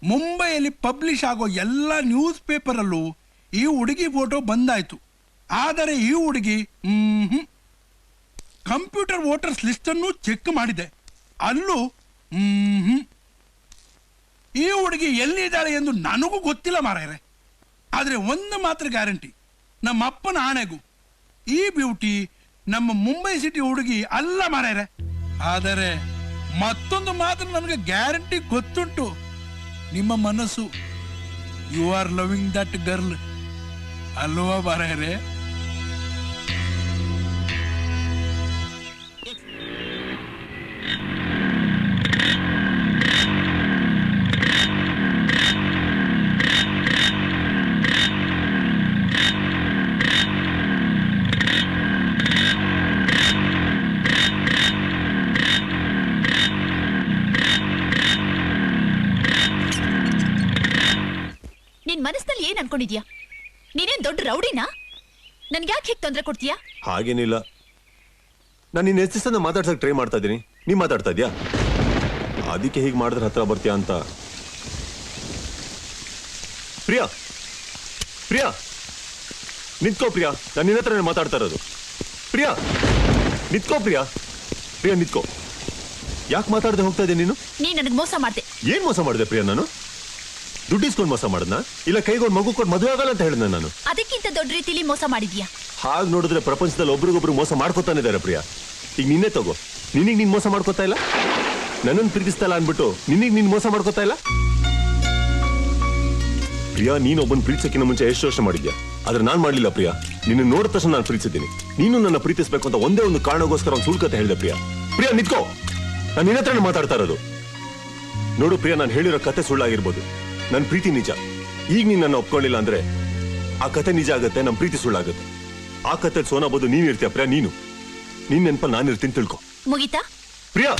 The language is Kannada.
ಮುಂಬೈಯಲ್ಲಿ ಪಬ್ಲಿಷ್ ಆಗೋ ಎಲ್ಲ ನ್ಯೂಸ್ ಪೇಪರಲ್ಲೂ ಈ ಹುಡುಗಿ ಫೋಟೋ ಬಂದಾಯ್ತು. ಆದರೆ ಈ ಹುಡುಗಿ ಕಂಪ್ಯೂಟರ್ ವೋಟರ್ಸ್ ಲಿಸ್ಟ್ ಅನ್ನು ಚೆಕ್ ಮಾಡಿದೆ, ಅಲ್ಲೂ ಈ ಹುಡುಗಿ ಎಲ್ಲಿದ್ದಾಳೆ ಎಂದು ನನಗೂ ಗೊತ್ತಿಲ್ಲ ಮಾರಾಯರೆ. ಆದರೆ ಒಂದು ಮಾತ್ರ ಗ್ಯಾರಂಟಿ, ನಮ್ಮ ಅಪ್ಪನ ಆಣೆಗೂ ಈ ಬ್ಯೂಟಿ ನಮ್ಮ ಮುಂಬೈ ಸಿಟಿ ಹುಡುಗಿ ಅಲ್ಲ ಮಾರಾಯರೆ. ಆದರೆ ಮತ್ತೊಂದು ಮಾತ್ರ ನನಗೆ ಗ್ಯಾರಂಟಿ ಗೊತ್ತುಂಟು, ನಿಮ್ಮ ಮನಸ್ಸು. You are loving that girl ಅಲ್ವಾ ಮಾರಾಯರೆ? ನಿನ್ ಮನಸ್ಸಿನಲ್ಲಿ ಏನ್ ಅನ್ಕೊಂಡಿದ್ಯಾ? ನೀನೇನ್ ದೊಡ್ಡ ರೌಡಿನಾ? ನನ್ಗೆ ಯಾಕೆ ಹೀಗೆ ತೊಂದರೆ ಕೊಡ್ತೀಯಾ? ಹಾಗೇನಿಲ್ಲ, ನಾನು ನಿನ್ನ ಹೆಚ್ಚಿಸನ್ನ ಮಾತಾಡ್ಸಕ್ ಟ್ರೈ ಮಾಡ್ತಾ ಇದ್ದೀನಿ, ನೀ ಮಾತಾಡ್ತಾ ಇದ್ಯಾ? ಅದಕ್ಕೆ ಹೀಗೆ ಮಾಡಿದ್ರೆ ಹತ್ರ ಬರ್ತೀಯಾ ಅಂತ. ಪ್ರಿಯಾ ಪ್ರಿಯಾ ನಿಂತ್ಕೋ ಪ್ರಿಯಾ, ನಾನು ನಿನ್ನ ಹತ್ರ ಮಾತಾಡ್ತಾ ಇರೋದು. ಪ್ರಿಯಾ ನಿಂತ್ಕೋ ಪ್ರಿಯಾ, ಪ್ರಿಯಾ ನಿಂತ್ಕೋ. ಯಾಕೆ ಮಾತಾಡದೆ ಹೋಗ್ತಾ ಇದ್ದೀನಿ ನೀನು? ನೀ ನನಗೆ ಮೋಸ ಮಾಡ್ದೆ. ಏನ್ ಮೋಸ ಮಾಡಿದೆ ಪ್ರಿಯಾ? ನಾನು ದುಡ್ಡಿಸ್ಕೊಂಡು ಮೋಸ ಮಾಡದ್ನ, ಇಲ್ಲ ಕೈಗೊಂಡು ಮಗು ಕೊಟ್ಟು ಮದುವೆ ಆಗಲ್ಲ ಅಂತ ಹೇಳಿದ್ನ ನಾನು? ಅದಕ್ಕಿಂತ ದೊಡ್ಡ ರೀತಿಲಿ ಮೋಸ ಮಾಡಿದ್ಯಾ? ಹಾಗೆ ನೋಡಿದ್ರೆ ಪ್ರಪಂಚದಲ್ಲಿ ಒಬ್ರಿಗೊಬ್ರು ಮೋಸ ಮಾಡ್ಕೊತಾನೆ ಇದಾರೆ ಪ್ರಿಯಾ. ಈಗ ನಿನ್ನೆ ತಗೋ, ನಿನಗೆ ನೀನ್ ಮೋಸ ಮಾಡ್ಕೊತಾ ಇಲ್ಲ, ನನ್ನನ್ನು ಪ್ರೀತಿಸ್ತಾ ಇಲ್ಲ ಅನ್ಬಿಟ್ಟು ನಿನಗೆ ನೀನ್ ಮೋಸ ಮಾಡ್ಕೊತಾ ಇಲ್ಲ. ಪ್ರಿಯಾ, ನೀನೊಬ್ಬನ ಪ್ರೀತಿಸಕ್ಕಿಂತ ಮುಂಚೆ ಎಷ್ಟು ವರ್ಷ ಮಾಡಿದ್ಯಾ, ಆದ್ರೆ ನಾನ್ ಮಾಡ್ಲಿಲ್ಲ ಪ್ರಿಯಾ. ನಿನ್ನ ನೋಡಿದ ತಕ್ಷಣ ನಾನು ಪ್ರೀತಿಸಿದ್ದೀನಿ. ನೀನು ನನ್ನ ಪ್ರೀತಿಸ್ಬೇಕು ಅಂತ ಒಂದೇ ಒಂದು ಕಾರಣಗೋಸ್ಕರ ಒಂದು ಸುಳ್ಕತೆ ಹೇಳಿದೆ ಪ್ರಿಯಾ. ಪ್ರಿಯಾ ನಿತ್ಕೋ, ನಾನು ನಿನ್ನ ಹತ್ರನೇ ಮಾತಾಡ್ತಾ ಇರೋದು. ನೋಡು ಪ್ರಿಯಾ, ನಾನು ಹೇಳಿರೋ ಕತೆ ಸುಳ್ಳಾಗಿರ್ಬೋದು, ನನ್ನ ಪ್ರೀತಿ ನಿಜ. ಈಗ ನೀನ್ ನನ್ನ ಒಪ್ಕೊಂಡಿಲ್ಲ ಅಂದ್ರೆ ಆ ಕತೆ ನಿಜ ಆಗತ್ತೆ, ನಮ್ಮ ಪ್ರೀತಿ ಸುಳ್ಳಾಗತ್ತೆ. ಆ ಕತೆ ಸೋನಾ ಬೋದು ನೀನ್ ಇರ್ತೀಯ ಪ್ರಿಯಾ. ನೀನ್ ನೆನಪಲ್ಲಿ ನಾನು ಇರ್ತೀನಿ, ತಿಳ್ಕೊ. ಮುಗಿತಾ? ಪ್ರಿಯಾ